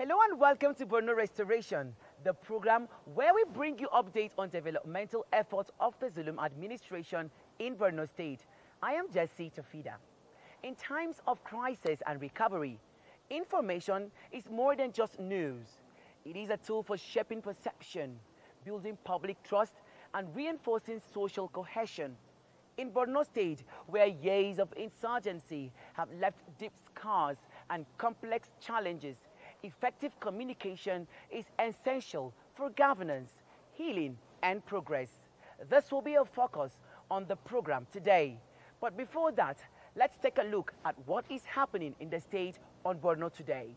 Hello and welcome to Borno Restoration, the program where we bring you updates on developmental efforts of the Zulum administration in Borno State. I am Jessie Tofida. In times of crisis and recovery, information is more than just news. It is a tool for shaping perception, building public trust, and reinforcing social cohesion. In Borno State, where years of insurgency have left deep scars and complex challenges, effective communication is essential for governance, healing, and progress. This will be a focus on the program today. But before that, let's take a look at what is happening in the state on Borno today.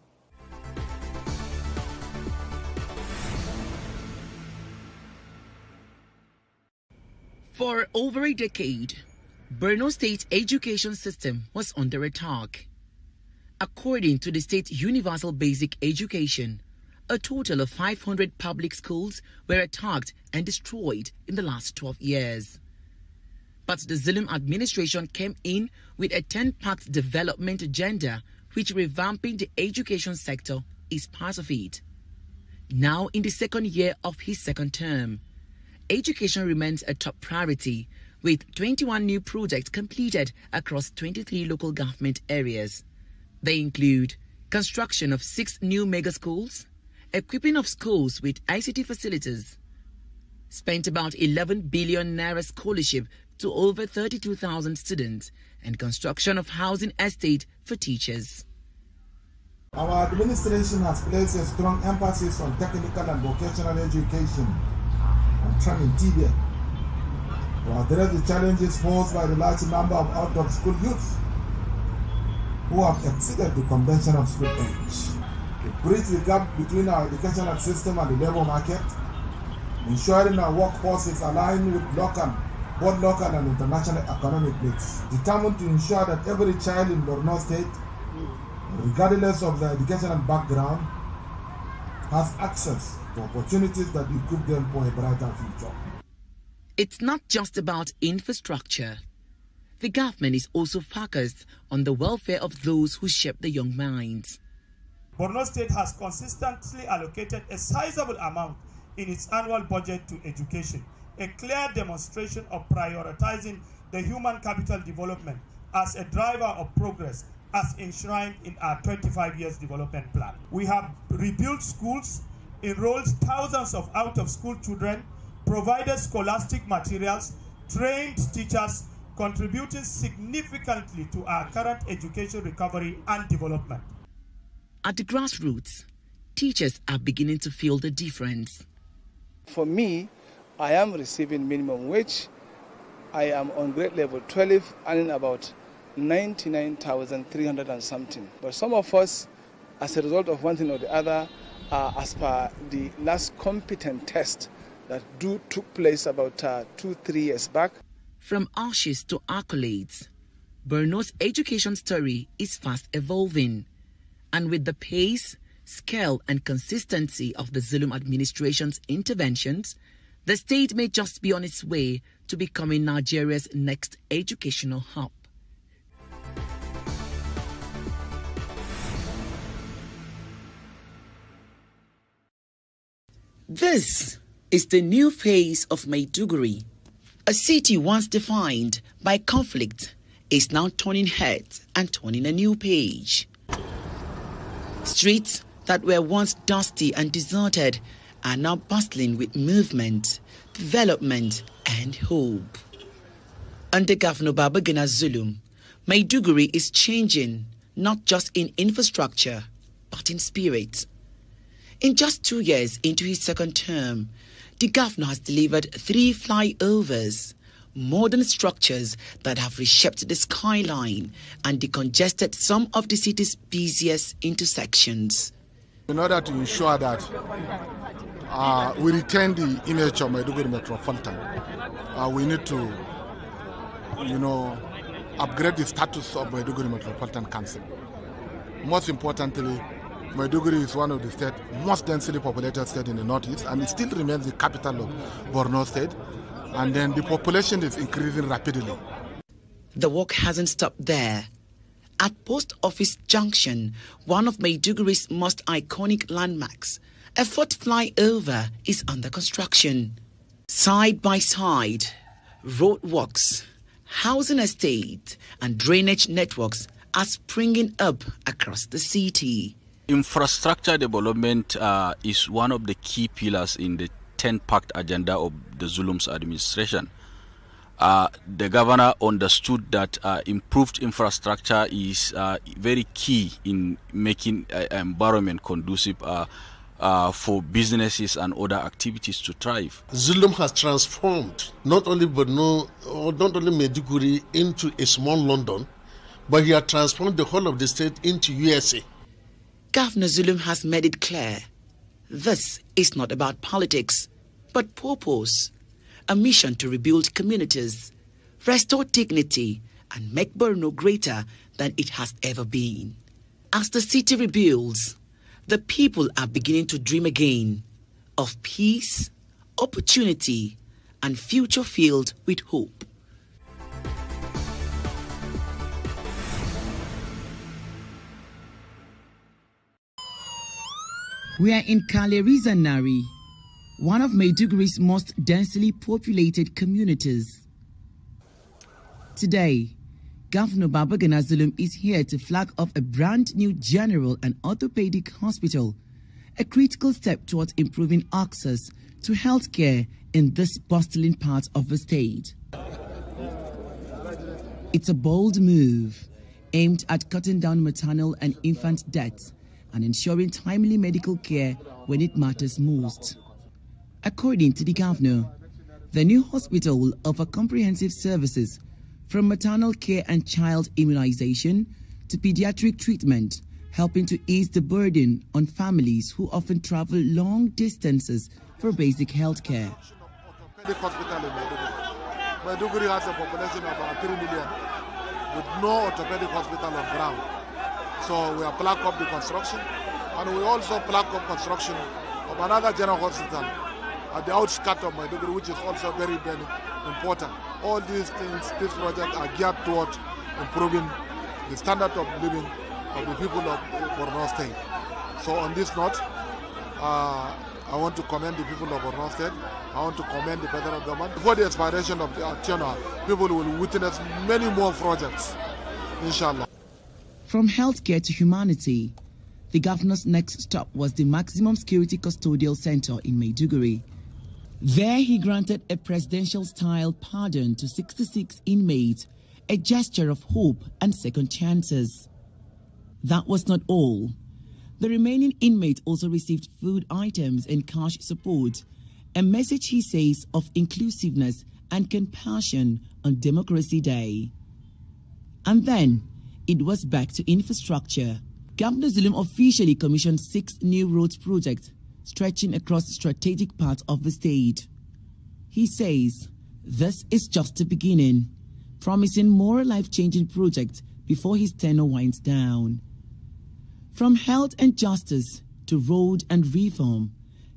For over a decade, Borno State education system was under attack. According to the State Universal Basic Education, a total of 500 public schools were attacked and destroyed in the last 12 years. But the Zulum administration came in with a 10-packed development agenda, which revamping the education sector is part of it. Now in the second year of his second term, education remains a top priority, with 21 new projects completed across 23 local government areas. They include construction of 6 new mega schools, equipping of schools with ICT facilities, spent about 11 billion naira scholarship to over 32,000 students, and construction of housing estate for teachers. Our administration has placed a strong emphasis on technical and vocational education and training TVC to address the challenges posed by the large number of out-of-school youths who have exceeded the conventional school age. To bridge the gap between our educational system and the labor market, ensuring our workforce is aligned with both local and international economic needs. Determined to ensure that every child in Borno State, regardless of their educational background, has access to opportunities that equip them for a brighter future. It's not just about infrastructure. The government is also focused on the welfare of those who shape the young minds. Borno State has consistently allocated a sizable amount in its annual budget to education, a clear demonstration of prioritizing the human capital development as a driver of progress as enshrined in our 25 years development plan. We have rebuilt schools, enrolled thousands of out-of-school children, provided scholastic materials, trained teachers, contributing significantly to our current education recovery and development. At the grassroots, teachers are beginning to feel the difference. For me, I am receiving minimum wage. I am on grade level 12, earning about 99,300 and something. But some of us, as a result of one thing or the other, as per the last competent test that took place about 2-3 years back. From ashes to accolades, Borno's education story is fast evolving. And with the pace, scale and consistency of the Zulum administration's interventions, the state may just be on its way to becoming Nigeria's next educational hub. This is the new phase of Maiduguri. A city once defined by conflict is now turning heads and turning a new page. Streets that were once dusty and deserted are now bustling with movement, development, and hope. Under Governor Babagana Zulum, Maiduguri is changing not just in infrastructure, but in spirit. In just 2 years into his second term, the governor has delivered 3 flyovers, modern structures that have reshaped the skyline and decongested some of the city's busiest intersections. In order to ensure that we retain the image of Maiduguri Metropolitan, we need to, upgrade the status of Maiduguri Metropolitan Council. Most importantly, Maiduguri is one of the most densely populated states in the northeast, and it still remains the capital of Borno State. And then the population is increasing rapidly. The work hasn't stopped there. At Post Office Junction, one of Maiduguri's most iconic landmarks, a foot flyover is under construction. Side by side, roadworks, housing estates, and drainage networks are springing up across the city. Infrastructure development is one of the key pillars in the 10-pact agenda of the Zulum's administration. The governor understood that improved infrastructure is very key in making environment conducive for businesses and other activities to thrive. Zulum has transformed not only Borno or not only Maiduguri into a small London, but he has transformed the whole of the state into USA. Governor Zulum has made it clear this is not about politics, but purpose. A mission to rebuild communities, restore dignity, and make Borno greater than it has ever been. As the city rebuilds, the people are beginning to dream again of peace, opportunity, and future filled with hope. We are in Kalerizanari, one of Maiduguri's most densely populated communities. Today, Governor Babagana Zulum is here to flag off a brand new general and orthopedic hospital, a critical step towards improving access to healthcare in this bustling part of the state. It's a bold move aimed at cutting down maternal and infant deaths and ensuring timely medical care when it matters most. According to the governor, the new hospital will offer comprehensive services from maternal care and child immunization to pediatric treatment, helping to ease the burden on families who often travel long distances for basic health care. Hospital in Maiduguri. Maiduguri has a population of about 3 million with no orthopedic hospital on ground. So we are planning up the construction, and we also plan up construction of another general hospital at the outskirts of Maiduguri, which is also very, very important. All these things, these projects are geared towards improving the standard of living of the people of Borno State. So on this note, I want to commend the people of Borno State. I want to commend the federal government. Before the expiration of the tenure, people will witness many more projects, inshallah. From healthcare to humanity, the governor's next stop was the Maximum Security Custodial Center in Maiduguri. There he granted a presidential-style pardon to 66 inmates, a gesture of hope and second chances. That was not all. The remaining inmates also received food items and cash support, a message, he says, of inclusiveness and compassion on Democracy Day. And then, it was back to infrastructure. Governor Zulum officially commissioned 6 new roads projects stretching across strategic parts of the state. He says this is just the beginning, promising more life-changing projects before his tenure winds down. From health and justice to road and reform,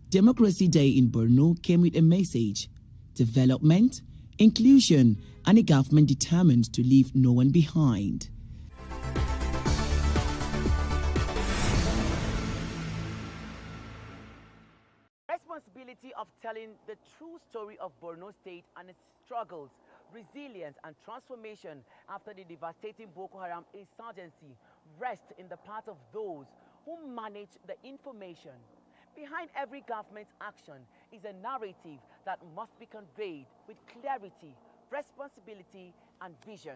Democracy Day in Borno came with a message: development, inclusion, and a government determined to leave no one behind. Responsibility of telling the true story of Borno State and its struggles, resilience, and transformation after the devastating Boko Haram insurgency rests in the part of those who manage the information. Behind every government action is a narrative that must be conveyed with clarity, responsibility, and vision.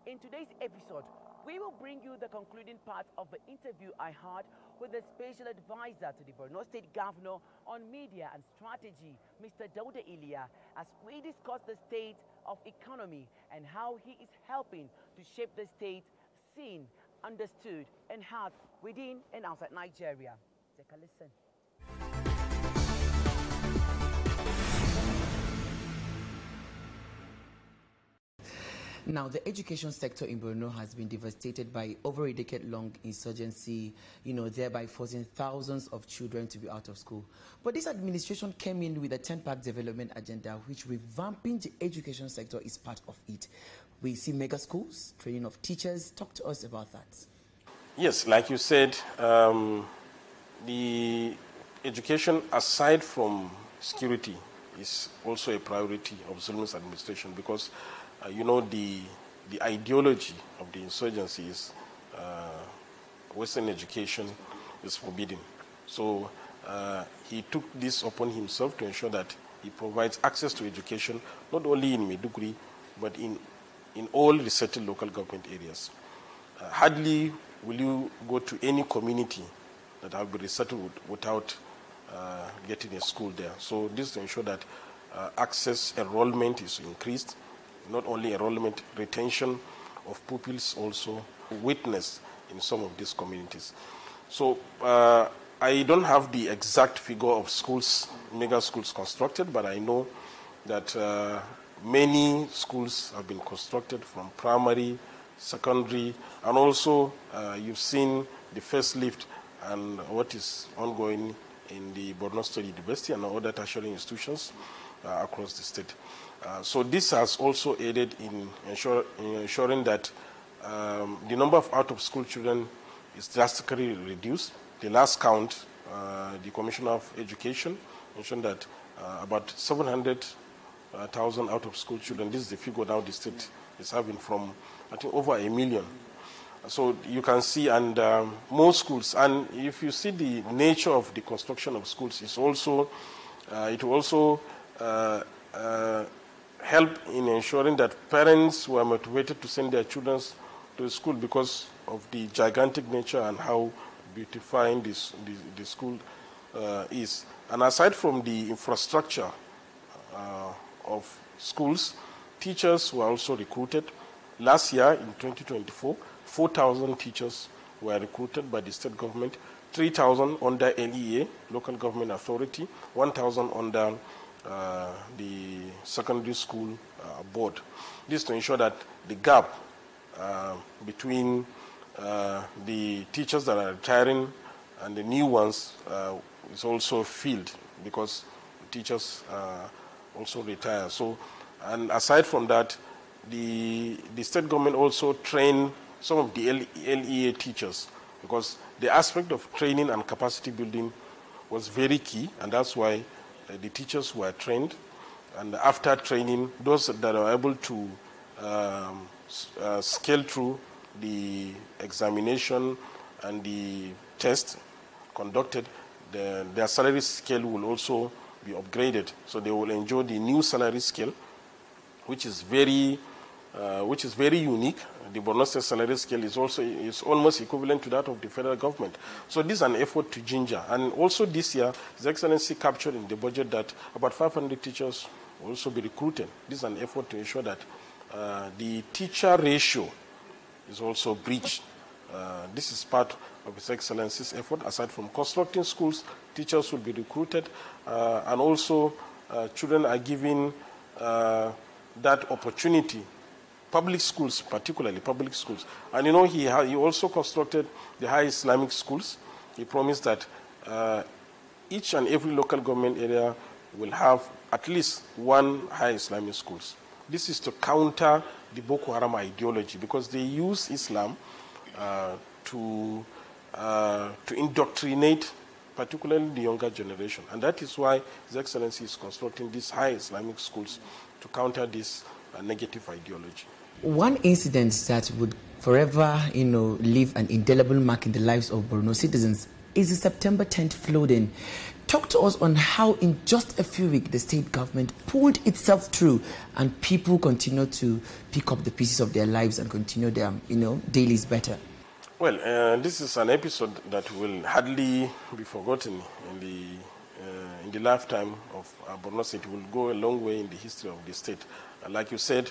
In today's episode, we will bring you the concluding part of the interview I had with the Special Advisor to the Borno State Governor on Media and Strategy, Mr. Dauda Ilia, as we discuss the state of economy and how he is helping to shape the state seen, understood, and heard within and outside Nigeria. Take a listen. Now, the education sector in Borno has been devastated by over a decade-long insurgency, thereby forcing thousands of children to be out of school. But this administration came in with a 10-pact development agenda, which revamping the education sector is part of it. We see mega schools, training of teachers. Talk to us about that. Yes, like you said, the education, aside from security, is also a priority of Zulum's administration because, the ideology of the insurgency is Western education is forbidden. So he took this upon himself to ensure that he provides access to education, not only in Maiduguri, but in all resettled local government areas. Hardly will you go to any community that have been resettled without getting a school there. So this to ensure that access enrollment is increased, not only enrollment, retention of pupils also witnessed in some of these communities. So I don't have the exact figure of schools, mega schools constructed, but I know that many schools have been constructed from primary, secondary, and also you've seen the first lift and what is ongoing in the Borno State University and other tertiary institutions across the state. So this has also aided in ensuring that the number of out-of-school children is drastically reduced. The last count, the Commissioner of Education mentioned that about 700,000 out-of-school children, this is the figure now the state is having from, I think, over 1 million. So you can see, and more schools, and if you see the nature of the construction of schools, it's also, it will also help in ensuring that parents were motivated to send their children to school because of the gigantic nature and how beautifying the school is. And aside from the infrastructure of schools, teachers were also recruited. Last year, in 2024, 4,000 teachers were recruited by the state government, 3,000 under LEA, local government authority, 1,000 under the secondary school board. This to ensure that the gap between the teachers that are retiring and the new ones is also filled because teachers also retire. So, and aside from that, the state government also trained some of the LEA teachers because the aspect of training and capacity building was very key, and that's why the teachers were trained. And after training, those that are able to scale through the examination and the test conducted, their salary scale will also be upgraded. So they will enjoy the new salary scale, which is very unique. The Borno State salary scale is almost equivalent to that of the federal government. So this is an effort to ginger. And also this year, His Excellency captured in the budget that about 500 teachers will also be recruited. This is an effort to ensure that the teacher ratio is also breached. This is part of His Excellency's effort. Aside from constructing schools, teachers will be recruited, and also children are given that opportunity. Public schools, particularly public schools. And he also constructed the high Islamic schools. He promised that each and every local government area will have at least one high Islamic schools. This is to counter the Boko Haram ideology because they use Islam to indoctrinate particularly the younger generation. And that is why His Excellency is constructing these high Islamic schools to counter this negative ideology. One incident that would forever, leave an indelible mark in the lives of Borno citizens is the September 10th flooding. Talk to us on how in just a few weeks the state government pulled itself through and people continue to pick up the pieces of their lives and continue their, dailies better. Well, this is an episode that will hardly be forgotten in the lifetime of Borno State. It will go a long way in the history of the state. Like you said,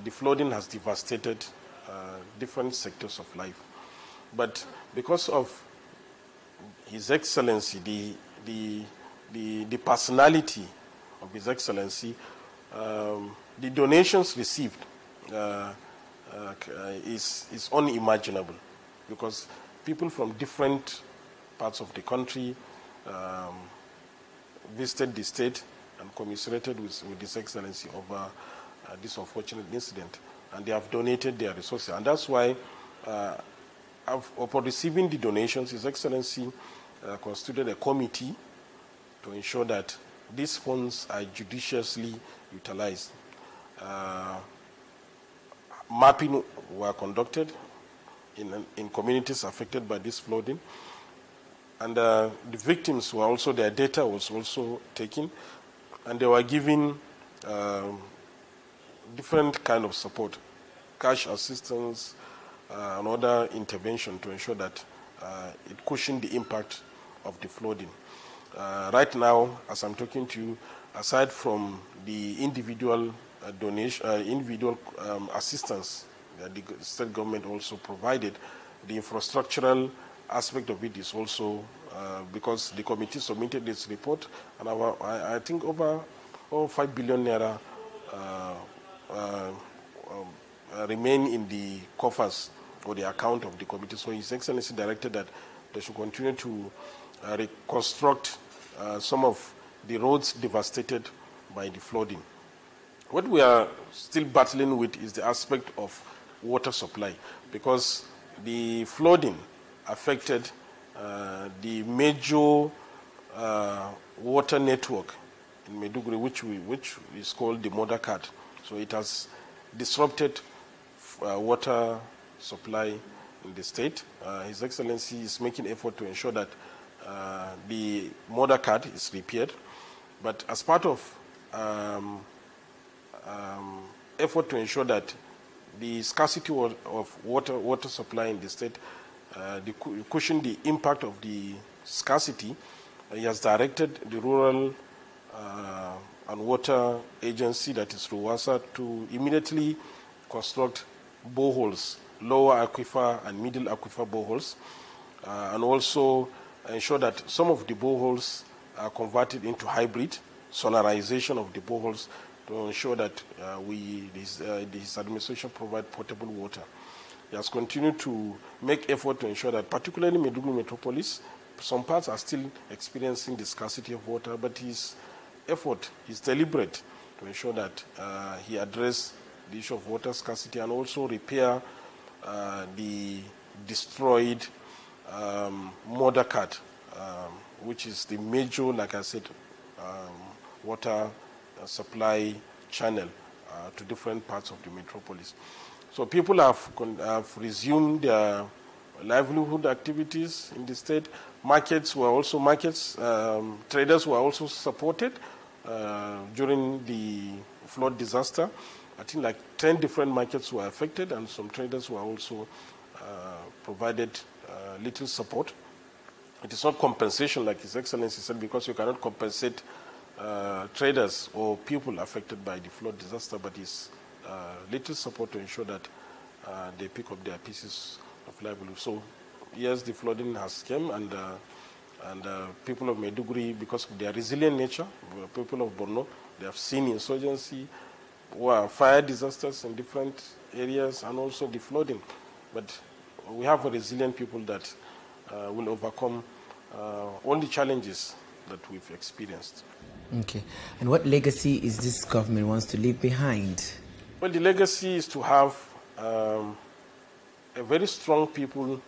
the flooding has devastated different sectors of life. But because of His Excellency, the personality of His Excellency, the donations received is unimaginable because people from different parts of the country visited the state and commiserated with His Excellency over this unfortunate incident, and they have donated their resources. And that's why, upon receiving the donations, His Excellency constituted a committee to ensure that these funds are judiciously utilized. Mapping were conducted in communities affected by this flooding, and the victims were also, their data was also taken, and they were given different kind of support, cash assistance, and other intervention to ensure that it cushioned the impact of the flooding. Right now, as I'm talking to you, aside from the individual assistance that the state government also provided, the infrastructural aspect of it is also, because the committee submitted its report, and I think over 5 billion naira remain in the coffers or the account of the committee. So His Excellency directed that they should continue to reconstruct some of the roads devastated by the flooding. What we are still battling with is the aspect of water supply, because the flooding affected the major water network in Maiduguri, which is called the Mother Cat. So it has disrupted water supply in the state. His Excellency is making effort to ensure that the Mother Cat is repaired. But as part of effort to ensure that the scarcity of water supply in the state, cushion the impact of the scarcity, he has directed the Rural and Water Agency, that is RUWASA, to immediately construct boreholes, lower aquifer and middle aquifer boreholes, and also ensure that some of the boreholes are converted into hybrid solarization of the boreholes to ensure that this administration provide potable water. He has continued to make effort to ensure that, particularly Maiduguri Metropolis, some parts are still experiencing the scarcity of water, but his effort is deliberate to ensure that he address the issue of water scarcity and also repair the destroyed Mother Cat, which is the major, like I said, water supply channel to different parts of the metropolis. So people have resumed their livelihood activities in the state. Traders were also supported during the flood disaster. I think like 10 different markets were affected, and some traders were also provided little support. It is not compensation, like His Excellency said, because you cannot compensate traders or people affected by the flood disaster, but it's little support to ensure that they pick up their pieces of livelihood. So, yes, the flooding has come, and people of Maiduguri, because of their resilient nature, people of Borno, they have seen insurgency, fire disasters in different areas, and also the flooding. But we have a resilient people that will overcome all the challenges that we've experienced. Okay. And what legacy is this government wants to leave behind? Well, the legacy is to have a very strong people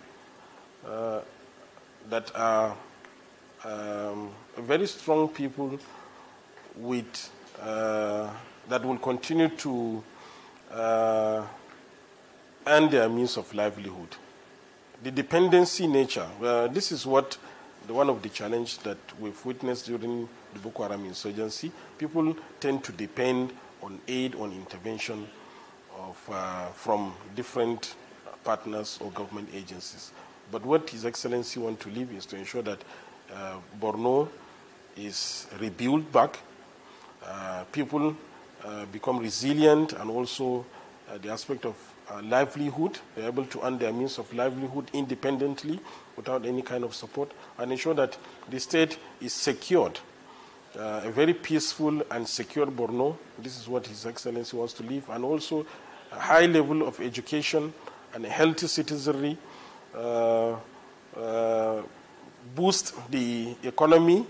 that are very strong people with that will continue to earn their means of livelihood. The dependency nature, this is what one of the challenges that we've witnessed during the Boko Haram insurgency. People tend to depend on aid, on intervention from different partners or government agencies. But what His Excellency wants to leave is to ensure that Borno is rebuilt back, people become resilient, and also the aspect of livelihood, they're able to earn their means of livelihood independently without any kind of support, and ensure that the state is secured, a very peaceful and secure Borno. This is what His Excellency wants to leave, and also a high level of education and a healthy citizenry, boost the economy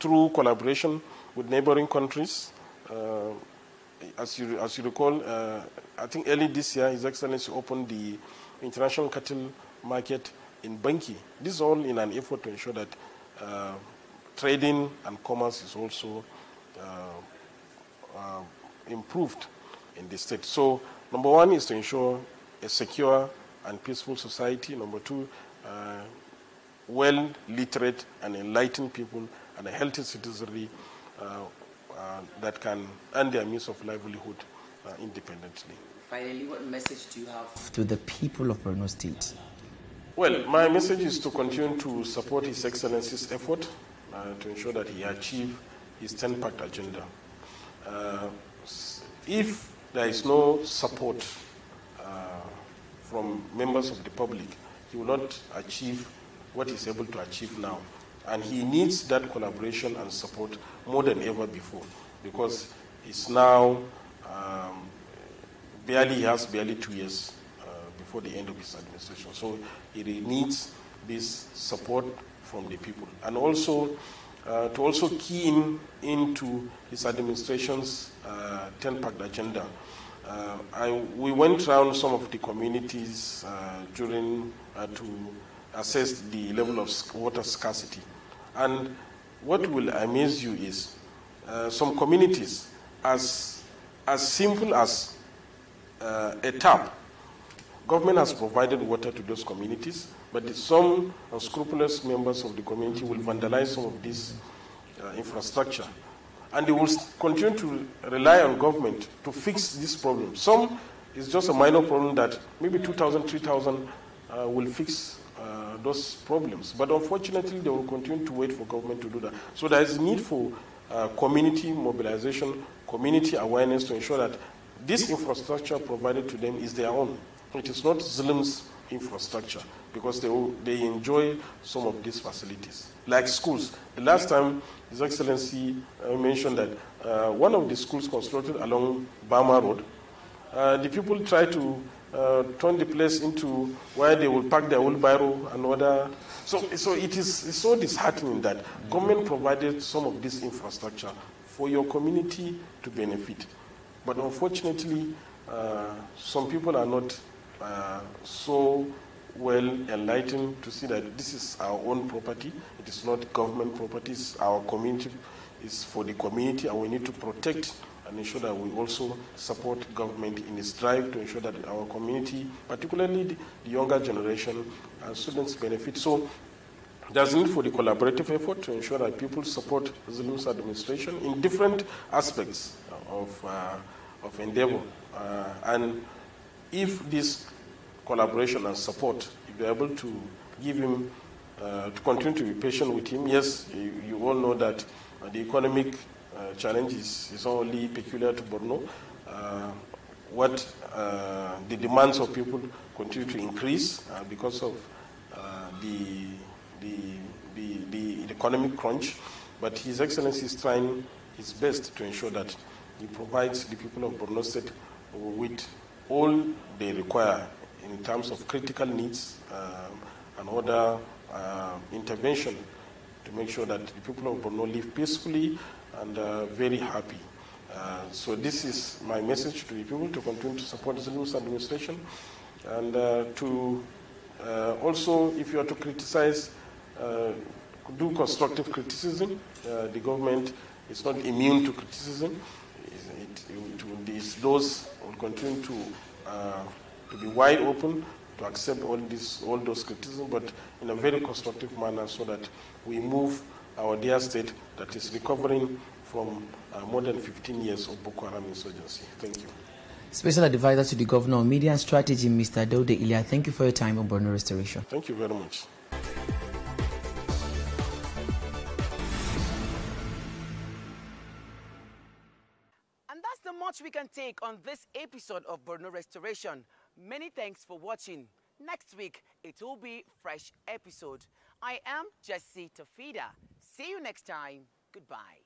through collaboration with neighboring countries, as you recall, I think early this year, His Excellency opened the international cattle market in Banki. This is all in an effort to ensure that trading and commerce is also improved in the state. So, number one is to ensure a secure and peaceful society. Number two, well-literate and enlightened people and a healthy citizenry that can earn their means of livelihood independently. Finally, what message do you have to the people of Borno State? Well, my message is to continue to support His Excellency's effort to ensure that he achieve his 10-pact agenda. If there is no support from members of the public, he will not achieve what he's able to achieve now. And he needs that collaboration and support more than ever before, because he's now he has barely 2 years before the end of his administration. So he needs this support from the people. And also, to also key into his administration's 10-pact agenda. We went around some of the communities to assess the level of water scarcity. And what will amaze you is some communities, as simple as a tap, government has provided water to those communities, but some unscrupulous members of the community will vandalize some of this infrastructure. And they will continue to rely on government to fix this problem. Some is just a minor problem that maybe 2,000, 3,000 will fix those problems. But unfortunately, they will continue to wait for government to do that. So there is a need for community mobilization, community awareness to ensure that this infrastructure provided to them is their own. It is not Zulum's infrastructure, because they enjoy some of these facilities. Like schools. The last time His Excellency mentioned that one of the schools constructed along Bama Road, the people try to turn the place into where they will park their wheelbarrow and other. So it is so disheartening that government provided some of this infrastructure for your community to benefit. But unfortunately, some people are not so well enlightened to see that this is our own property. It is not government property. It's our community. It's for the community, and we need to protect and ensure that we also support government in its drive to ensure that our community, particularly the younger generation and students, benefit. So there's a need for the collaborative effort to ensure that people support Zulum's administration in different aspects of endeavor. And if this collaboration and support, if you're able to give him, to continue to be patient with him, yes, you all know that the economic challenge is only peculiar to Borno. The demands of people continue to increase because of the economic crunch, but His Excellency is trying his best to ensure that he provides the people of Borno State with all they require in terms of critical needs and other intervention to make sure that the people of Borno live peacefully and very happy. So this is my message to the people, to continue to support Zulum's administration, and to also, if you are to criticize, do constructive criticism. The government is not immune to criticism. Those will continue to be wide open to accept all those criticisms, but in a very constructive manner, so that we move our dear state that is recovering from more than 15 years of Boko Haram insurgency. Thank you. Special Advisor to the Governor on Media and Strategy, Mr. Daude Ilya, thank you for your time on Borno Restoration. Thank you very much. And that's the much we can take on this episode of Borno Restoration. Many thanks for watching. Next week, it will be fresh episode. I am Jessie Tafida. See you next time. Goodbye.